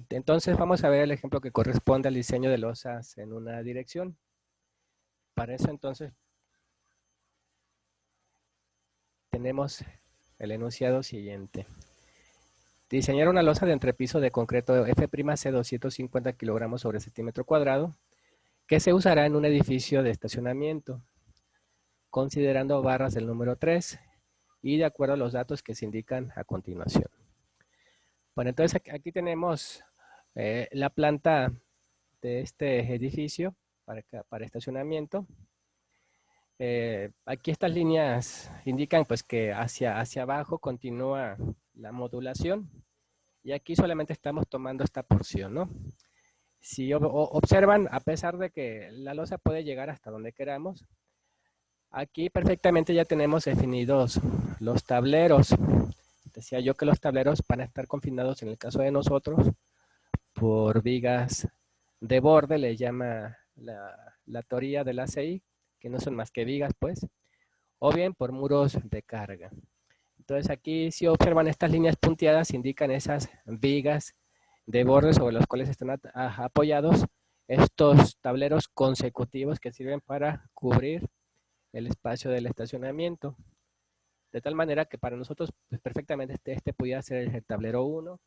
Entonces vamos a ver el ejemplo que corresponde al diseño de losas en una dirección. Para eso entonces tenemos el enunciado siguiente. Diseñar una losa de entrepiso de concreto F'C 250 kilogramos sobre centímetro cuadrado que se usará en un edificio de estacionamiento, considerando barras del número 3 y de acuerdo a los datos que se indican a continuación. Bueno, entonces aquí tenemos la planta de este edificio para estacionamiento. Aquí estas líneas indican pues que hacia abajo continúa la modulación y aquí solamente estamos tomando esta porción, ¿no? Si observan, a pesar de que la losa puede llegar hasta donde queramos, aquí perfectamente ya tenemos definidos los tableros. Decía yo que los tableros van a estar confinados en el caso de nosotros por vigas de borde, le llama la teoría del ACI, que no son más que vigas pues, o bien por muros de carga. Entonces aquí si observan estas líneas punteadas indican esas vigas de borde sobre los cuales están apoyados estos tableros consecutivos que sirven para cubrir el espacio del estacionamiento. De tal manera que para nosotros pues, perfectamente este pudiera ser el tablero 1.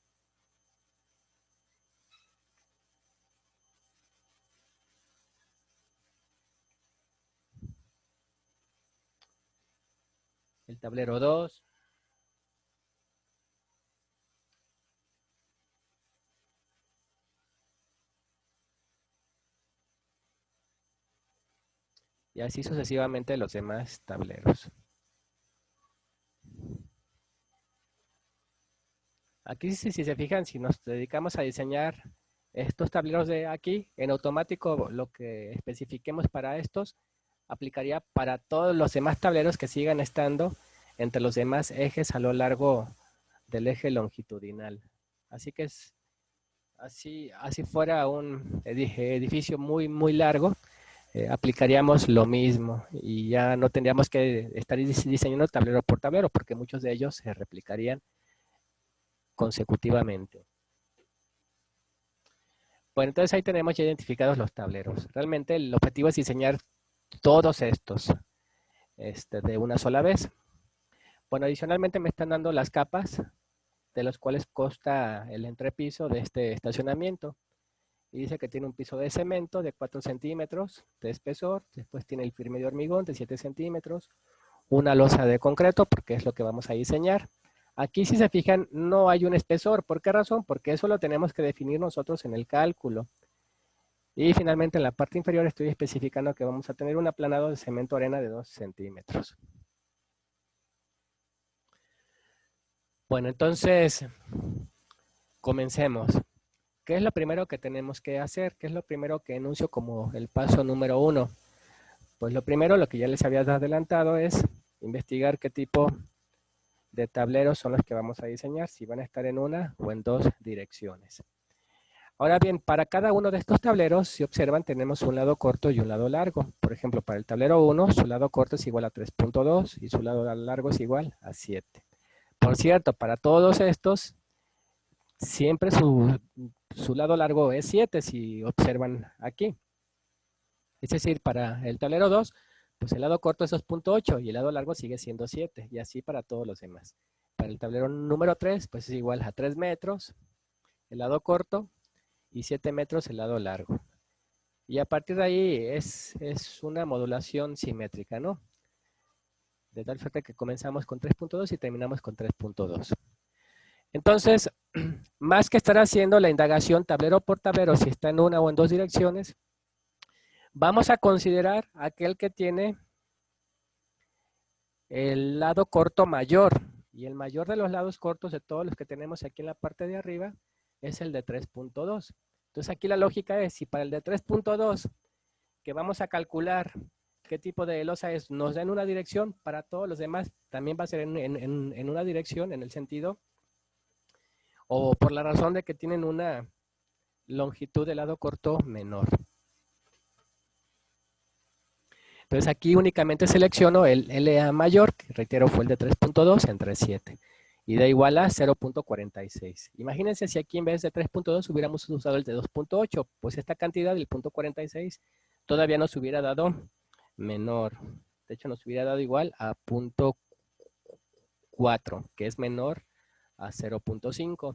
El tablero 2. Y así sucesivamente los demás tableros. Aquí si se fijan, si nos dedicamos a diseñar estos tableros de aquí, en automático lo que especifiquemos para estos aplicaría para todos los demás tableros que sigan estando entre los demás ejes a lo largo del eje longitudinal. Así que es así fuera un edificio muy largo, aplicaríamos lo mismo y ya no tendríamos que estar diseñando tablero por tablero porque muchos de ellos se replicarían consecutivamente. Bueno, entonces ahí tenemos ya identificados los tableros. Realmente el objetivo es diseñar todos estos de una sola vez. Bueno, adicionalmente me están dando las capas de los cuales consta el entrepiso de este estacionamiento. Y dice que tiene un piso de cemento de 4 centímetros de espesor, después tiene el firme de hormigón de 7 centímetros, una losa de concreto, porque es lo que vamos a diseñar. Aquí, si se fijan, no hay un espesor. ¿Por qué razón? Porque eso lo tenemos que definir nosotros en el cálculo. Y finalmente, en la parte inferior estoy especificando que vamos a tener un aplanado de cemento arena de 2 centímetros. Bueno, entonces, comencemos. ¿Qué es lo primero que tenemos que hacer? ¿Qué es lo primero que enuncio como el paso número 1? Pues lo primero, lo que ya les había adelantado, es investigar qué tipo de tableros son los que vamos a diseñar, si van a estar en una o en dos direcciones. Ahora bien, para cada uno de estos tableros, si observan, tenemos un lado corto y un lado largo. Por ejemplo, para el tablero 1, su lado corto es igual a 3.2 y su lado largo es igual a 7. Por cierto, para todos estos, siempre su lado largo es 7, si observan aquí. Es decir, para el tablero 2, pues el lado corto es 2.8 y el lado largo sigue siendo 7, y así para todos los demás. Para el tablero número 3, pues es igual a 3 metros el lado corto y 7 metros el lado largo. Y a partir de ahí es una modulación simétrica, ¿no? De tal suerte que comenzamos con 3.2 y terminamos con 3.2. Entonces, más que estar haciendo la indagación tablero por tablero, si está en una o en dos direcciones, vamos a considerar aquel que tiene el lado corto mayor. Y el mayor de los lados cortos de todos los que tenemos aquí en la parte de arriba es el de 3.2. Entonces aquí la lógica es, si para el de 3.2, que vamos a calcular qué tipo de losa es, nos da en una dirección, para todos los demás también va a ser en una dirección, en el sentido, o por la razón de que tienen una longitud de lado corto menor. Entonces aquí únicamente selecciono el LA mayor, que reitero fue el de 3.2 entre 7. y D igual a 0.46. Imagínense si aquí en vez de 3.2 hubiéramos usado el de 2.8, pues esta cantidad del 0.46 todavía nos hubiera dado menor. De hecho, nos hubiera dado igual a 0.4, que es menor a 0.5.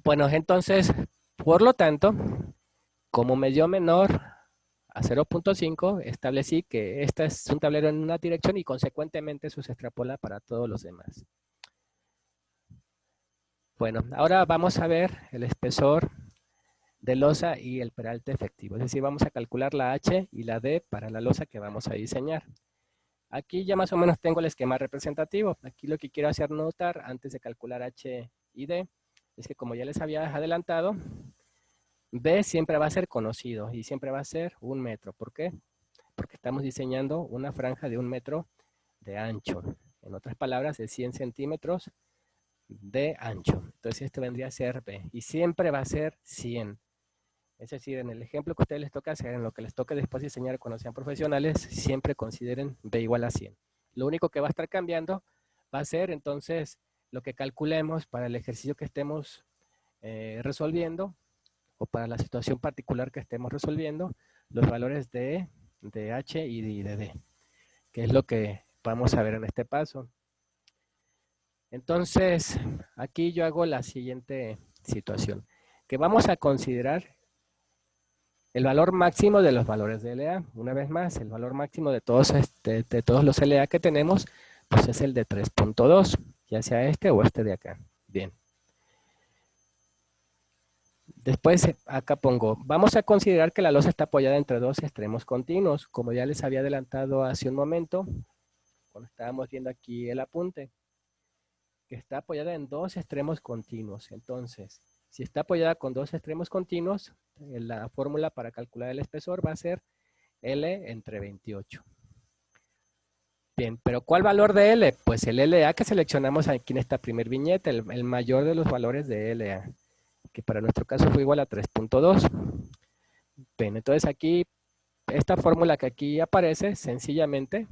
Bueno, entonces, por lo tanto, como me dio menor a 0.5, establecí que este es un tablero en una dirección y consecuentemente eso se extrapola para todos los demás. Bueno, ahora vamos a ver el espesor de losa y el peralte efectivo. Es decir, vamos a calcular la H y la D para la losa que vamos a diseñar. Aquí ya más o menos tengo el esquema representativo. Aquí lo que quiero hacer notar antes de calcular H y D es que como ya les había adelantado, B siempre va a ser conocido y siempre va a ser 1 metro. ¿Por qué? Porque estamos diseñando una franja de 1 metro de ancho. En otras palabras, de 100 centímetros de ancho. Entonces esto vendría a ser B y siempre va a ser 100. Es decir, en el ejemplo que a ustedes les toca hacer, en lo que les toque después diseñar cuando sean profesionales, siempre consideren B igual a 100. Lo único que va a estar cambiando va a ser entonces lo que calculemos para el ejercicio que estemos resolviendo o para la situación particular que estemos resolviendo, los valores de H y de D, que es lo que vamos a ver en este paso. Entonces, aquí yo hago la siguiente situación, que vamos a considerar el valor máximo de los valores de LA. Una vez más, el valor máximo de todos los LA que tenemos, pues es el de 3.2, ya sea este o este de acá. Bien. Después acá pongo, vamos a considerar que la losa está apoyada entre dos extremos continuos, como ya les había adelantado hace un momento, cuando estábamos viendo aquí el apunte, que está apoyada en dos extremos continuos. Entonces, si está apoyada con dos extremos continuos, la fórmula para calcular el espesor va a ser L entre 28. Bien, pero ¿cuál valor de L? Pues el LA que seleccionamos aquí en esta primer viñeta, el mayor de los valores de LA, que para nuestro caso fue igual a 3.2. Bien, entonces aquí, esta fórmula que aquí aparece, sencillamente,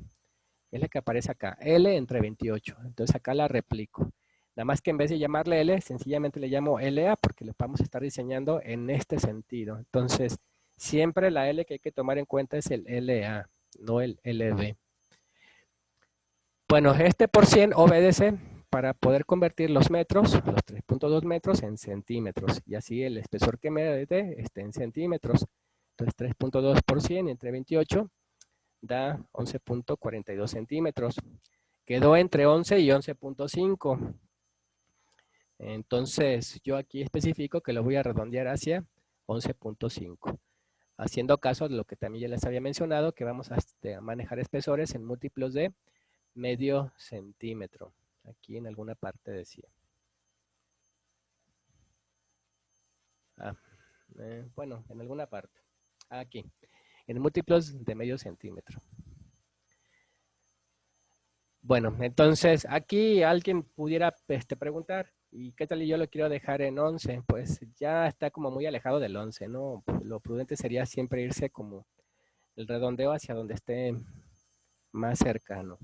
es la que aparece acá, L entre 28. Entonces acá la replico. Nada más que en vez de llamarle L, sencillamente le llamo LA porque lo vamos a estar diseñando en este sentido. Entonces, siempre la L que hay que tomar en cuenta es el LA, no el LB. Bueno, este por 100 obedece para poder convertir los metros, los 3.2 metros, en centímetros. Y así el espesor que me dé esté en centímetros. Entonces 3.2 por 100 entre 28 da 11.42 centímetros. Quedó entre 11 y 11.5. Entonces yo aquí especifico que lo voy a redondear hacia 11.5. Haciendo caso de lo que también ya les había mencionado, que vamos a manejar espesores en múltiplos de medio centímetro. Aquí en alguna parte decía. Bueno, en alguna parte. Aquí. En múltiplos de medio centímetro. Bueno, entonces aquí alguien pudiera preguntar, ¿y qué tal yo lo quiero dejar en 11? Pues ya está como muy alejado del 11, ¿no? Lo prudente sería siempre irse como el redondeo hacia donde esté más cercano.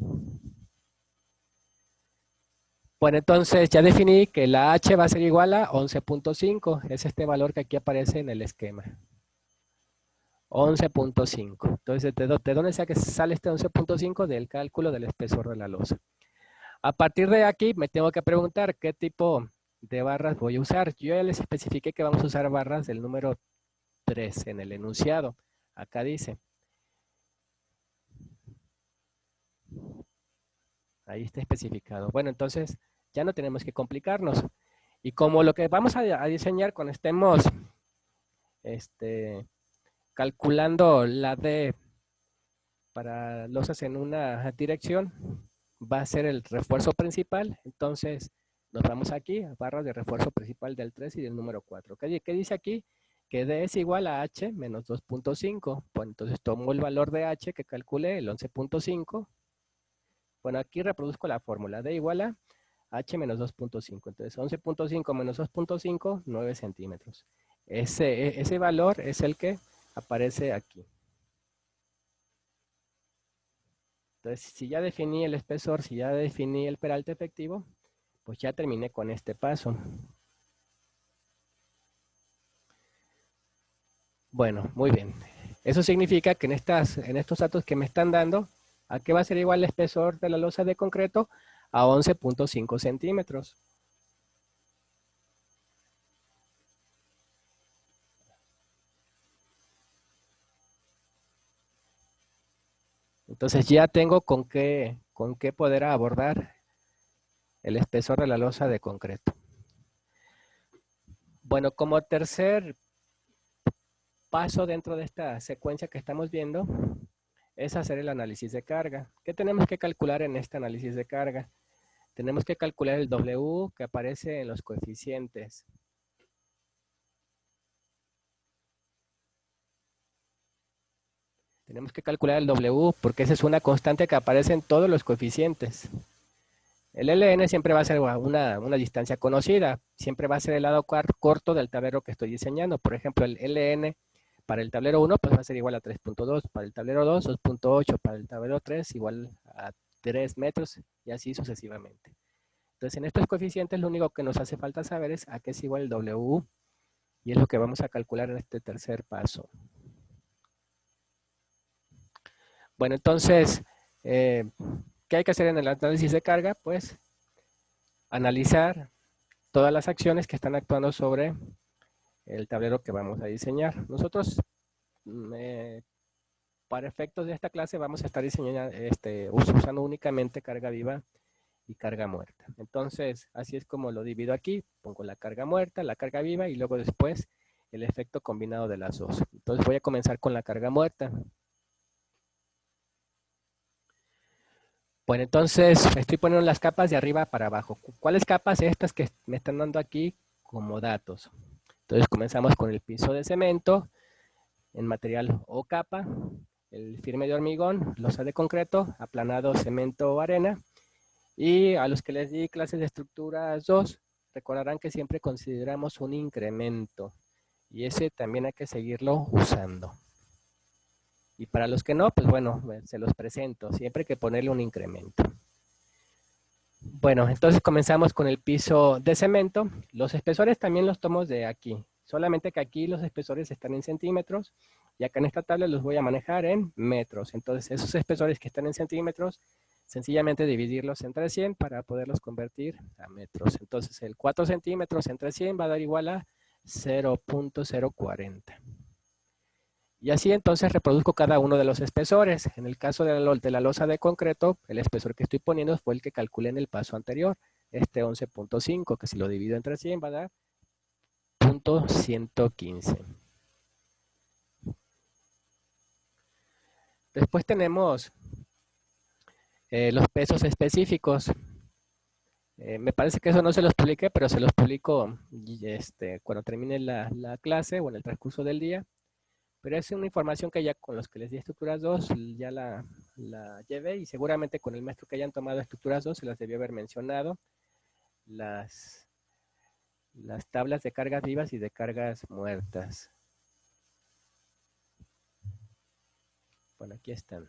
Bueno, entonces ya definí que la H va a ser igual a 11.5. Es este valor que aquí aparece en el esquema. 11.5. Entonces, ¿de dónde sale este 11.5? Del cálculo del espesor de la losa. A partir de aquí me tengo que preguntar qué tipo de barras voy a usar. Yo ya les especifiqué que vamos a usar barras del número 3 en el enunciado. Acá dice. Ahí está especificado. Bueno, entonces ya no tenemos que complicarnos. Y como lo que vamos a diseñar cuando estemos calculando la D para losas en una dirección, va a ser el refuerzo principal. Entonces nos vamos aquí a barras de refuerzo principal del 3 y del número 4. ¿Qué dice aquí? Que D es igual a H menos 2.5. Pues entonces tomo el valor de H que calculé, el 11.5. Bueno, aquí reproduzco la fórmula. D igual a H menos 2.5. Entonces 11.5 menos 2.5, 9 centímetros. Ese valor es el que aparece aquí. Entonces, si ya definí el espesor, si ya definí el peralte efectivo, pues ya terminé con este paso. Bueno, muy bien. Eso significa que en estos datos que me están dando, ¿a qué va a ser igual el espesor de la losa de concreto? A 11.5 centímetros. Entonces ya tengo con qué poder abordar el espesor de la losa de concreto. Bueno, como tercer paso dentro de esta secuencia que estamos viendo, es hacer el análisis de carga. ¿Qué tenemos que calcular en este análisis de carga? Tenemos que calcular el W que aparece en los coeficientes. Tenemos que calcular el W porque esa es una constante que aparece en todos los coeficientes. El LN siempre va a ser una distancia conocida, siempre va a ser el lado corto del tablero que estoy diseñando. Por ejemplo, el LN para el tablero 1 pues va a ser igual a 3.2, para el tablero 2, 2.8, para el tablero 3 igual a 3 metros y así sucesivamente. Entonces, en estos coeficientes lo único que nos hace falta saber es a qué es igual el W y es lo que vamos a calcular en este tercer paso. Bueno, entonces, ¿qué hay que hacer en el análisis de carga? Pues analizar todas las acciones que están actuando sobre el tablero que vamos a diseñar. Nosotros, para efectos de esta clase, vamos a estar diseñando, usando únicamente carga viva y carga muerta. Entonces, así es como lo divido aquí. Pongo la carga muerta, la carga viva y luego después el efecto combinado de las dos. Entonces voy a comenzar con la carga muerta. Bueno, entonces estoy poniendo las capas de arriba para abajo. ¿Cuáles capas? Estas que me están dando aquí como datos. Entonces comenzamos con el piso de cemento en material o capa, el firme de hormigón, losa de concreto, aplanado, cemento o arena. Y a los que les di clases de estructuras 2, recordarán que siempre consideramos un incremento. Y ese también hay que seguirlo usando. Y para los que no, pues bueno, se los presento. Siempre hay que ponerle un incremento. Bueno, entonces comenzamos con el piso de cemento. Los espesores también los tomo de aquí. Solamente que aquí los espesores están en centímetros y acá en esta tabla los voy a manejar en metros. Entonces esos espesores que están en centímetros, sencillamente dividirlos entre 100 para poderlos convertir a metros. Entonces el 4 centímetros entre 100 va a dar igual a 0.040. Y así entonces reproduzco cada uno de los espesores. En el caso de la losa de concreto, el espesor que estoy poniendo fue el que calculé en el paso anterior, este 11.5, que si lo divido entre 100 va a dar 0.115. Después tenemos los pesos específicos. Me parece que eso no se los publiqué, pero se los publico cuando termine la clase o en el transcurso del día. Pero es una información que ya con los que les di estructuras 2 ya la llevé y seguramente con el maestro que hayan tomado estructuras 2 se las debió haber mencionado. Las tablas de cargas vivas y de cargas muertas. Bueno, aquí están.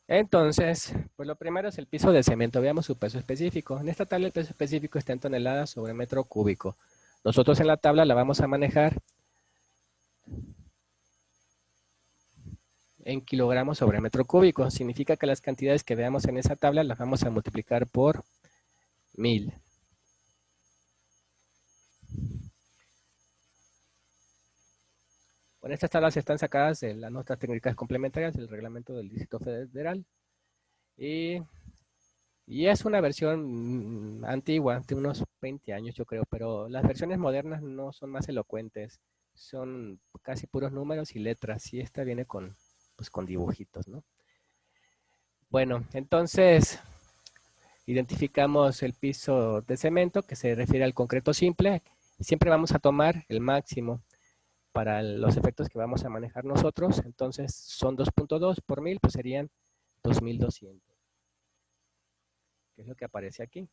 Entonces, pues lo primero es el piso de cemento. Veamos su peso específico. En esta tabla el peso específico está en toneladas sobre metro cúbico. Nosotros en la tabla la vamos a manejar en kilogramos sobre metro cúbico. Significa que las cantidades que veamos en esa tabla las vamos a multiplicar por 1000. Bueno, estas tablas están sacadas de las notas técnicas complementarias del reglamento del Distrito Federal. Y es una versión antigua, de unos 20 años yo creo, pero las versiones modernas no son más elocuentes. Son casi puros números y letras. Y esta viene pues, con dibujitos, ¿no? Bueno, entonces identificamos el piso de cemento que se refiere al concreto simple. Siempre vamos a tomar el máximo para los efectos que vamos a manejar nosotros. Entonces son 2.2 por 1000, pues serían 2200, que es lo que aparece aquí.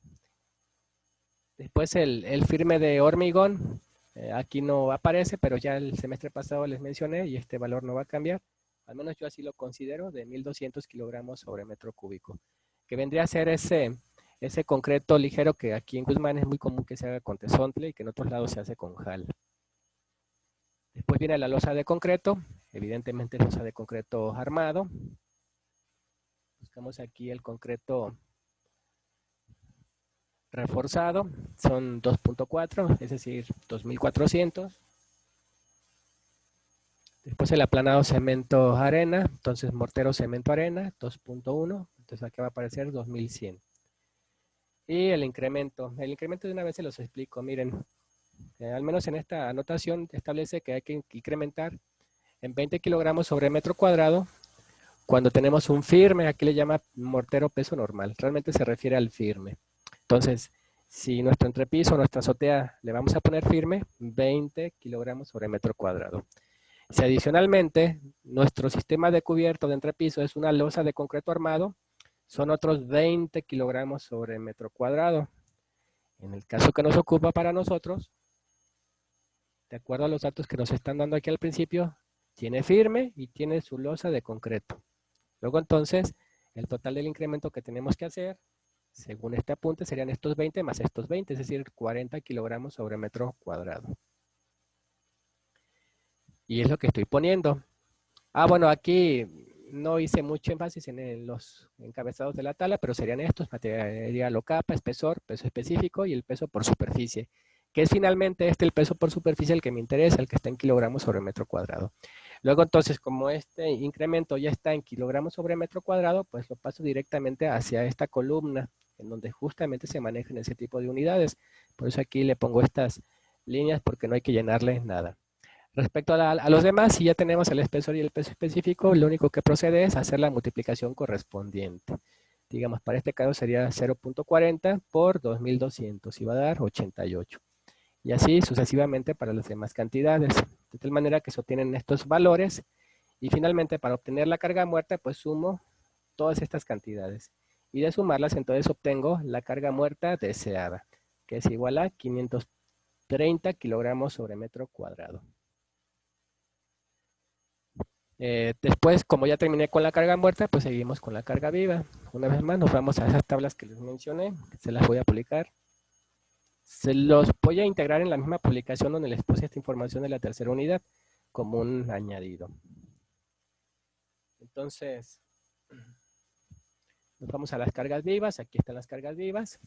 Después el firme de hormigón, aquí no aparece, pero ya el semestre pasado les mencioné y este valor no va a cambiar. Al menos yo así lo considero, de 1200 kilogramos sobre metro cúbico. que vendría a ser ese concreto ligero que aquí en Guzmán es muy común que se haga con tesontle y que en otros lados se hace con jal. Después viene la losa de concreto, evidentemente losa de concreto armado. Buscamos aquí el concreto reforzado, son 2.4, es decir, 2400. Después el aplanado cemento arena, entonces mortero cemento arena, 2.1, entonces aquí va a aparecer 2100. Y el incremento de una vez se los explico, miren, al menos en esta anotación establece que hay que incrementar en 20 kilogramos sobre metro cuadrado cuando tenemos un firme, aquí le llama mortero peso normal, realmente se refiere al firme. Entonces, si nuestro entrepiso, nuestra azotea le vamos a poner firme, 20 kilogramos sobre metro cuadrado. Si adicionalmente nuestro sistema de cubierto de entrepiso es una losa de concreto armado, son otros 20 kilogramos sobre metro cuadrado. En el caso que nos ocupa para nosotros, de acuerdo a los datos que nos están dando aquí al principio, tiene firme y tiene su losa de concreto. Luego entonces, el total del incremento que tenemos que hacer, según este apunte, serían estos 20 más estos 20, es decir, 40 kilogramos sobre metro cuadrado. Y es lo que estoy poniendo. Bueno, aquí no hice mucho énfasis en los encabezados de la tabla, pero serían estos: material o capa, espesor, peso específico y el peso por superficie, que es finalmente el peso por superficie el que me interesa, el que está en kilogramos sobre metro cuadrado. Luego entonces, como este incremento ya está en kilogramos sobre metro cuadrado, pues lo paso directamente hacia esta columna, en donde justamente se manejan ese tipo de unidades. Por eso aquí le pongo estas líneas porque no hay que llenarle nada. Respecto a los demás, si ya tenemos el espesor y el peso específico, lo único que procede es hacer la multiplicación correspondiente. Digamos, para este caso sería 0.40 por 2200 y va a dar 88. Y así sucesivamente para las demás cantidades. De tal manera que se obtienen estos valores y finalmente para obtener la carga muerta, pues sumo todas estas cantidades. Y de sumarlas, entonces obtengo la carga muerta deseada, que es igual a 530 kilogramos sobre metro cuadrado. Después, como ya terminé con la carga muerta, pues seguimos con la carga viva. Una vez más nos vamos a esas tablas que les mencioné, que se las voy a publicar. Se los voy a integrar en la misma publicación donde les puse esta información de la tercera unidad como un añadido. Entonces, nos vamos a las cargas vivas. Aquí están las cargas vivas.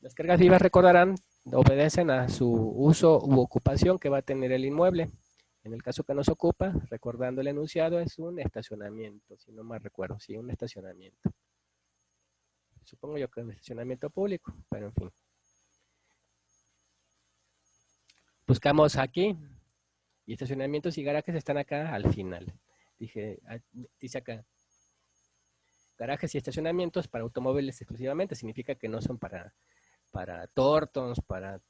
Las cargas vivas, recordarán, obedecen a su uso u ocupación que va a tener el inmueble. En el caso que nos ocupa, recordando el enunciado, es un estacionamiento, si no mal recuerdo, sí, un estacionamiento. Supongo yo que es un estacionamiento público, pero en fin. Buscamos aquí, y estacionamientos y garajes están acá al final. Dice acá, garajes y estacionamientos para automóviles exclusivamente, significa que no son para tortons, para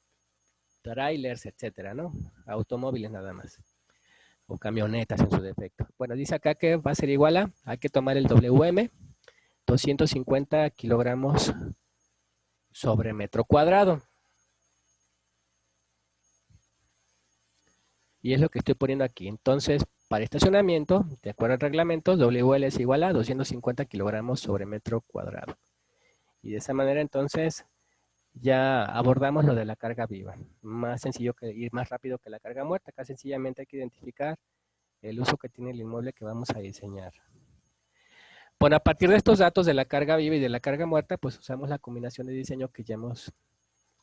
trailers, etcétera, ¿no? Automóviles nada más. O camionetas en su defecto. Bueno, dice acá que va a ser igual a, hay que tomar el WM, 250 kilogramos sobre metro cuadrado. Y es lo que estoy poniendo aquí. Entonces, para estacionamiento, de acuerdo al reglamento, WL es igual a 250 kilogramos sobre metro cuadrado. Y de esa manera, entonces, ya abordamos lo de la carga viva. Más sencillo y más rápido que la carga muerta. Acá sencillamente hay que identificar el uso que tiene el inmueble que vamos a diseñar. Bueno, a partir de estos datos de la carga viva y de la carga muerta, pues usamos la combinación de diseño que ya hemos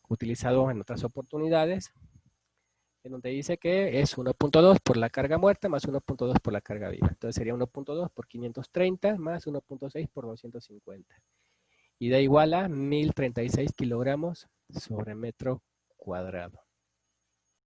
utilizado en otras oportunidades, en donde dice que es 1.2 por la carga muerta más 1.2 por la carga viva. Entonces sería 1.2 por 530 más 1.6 por 250. Y da igual a 1036 kilogramos sobre metro cuadrado.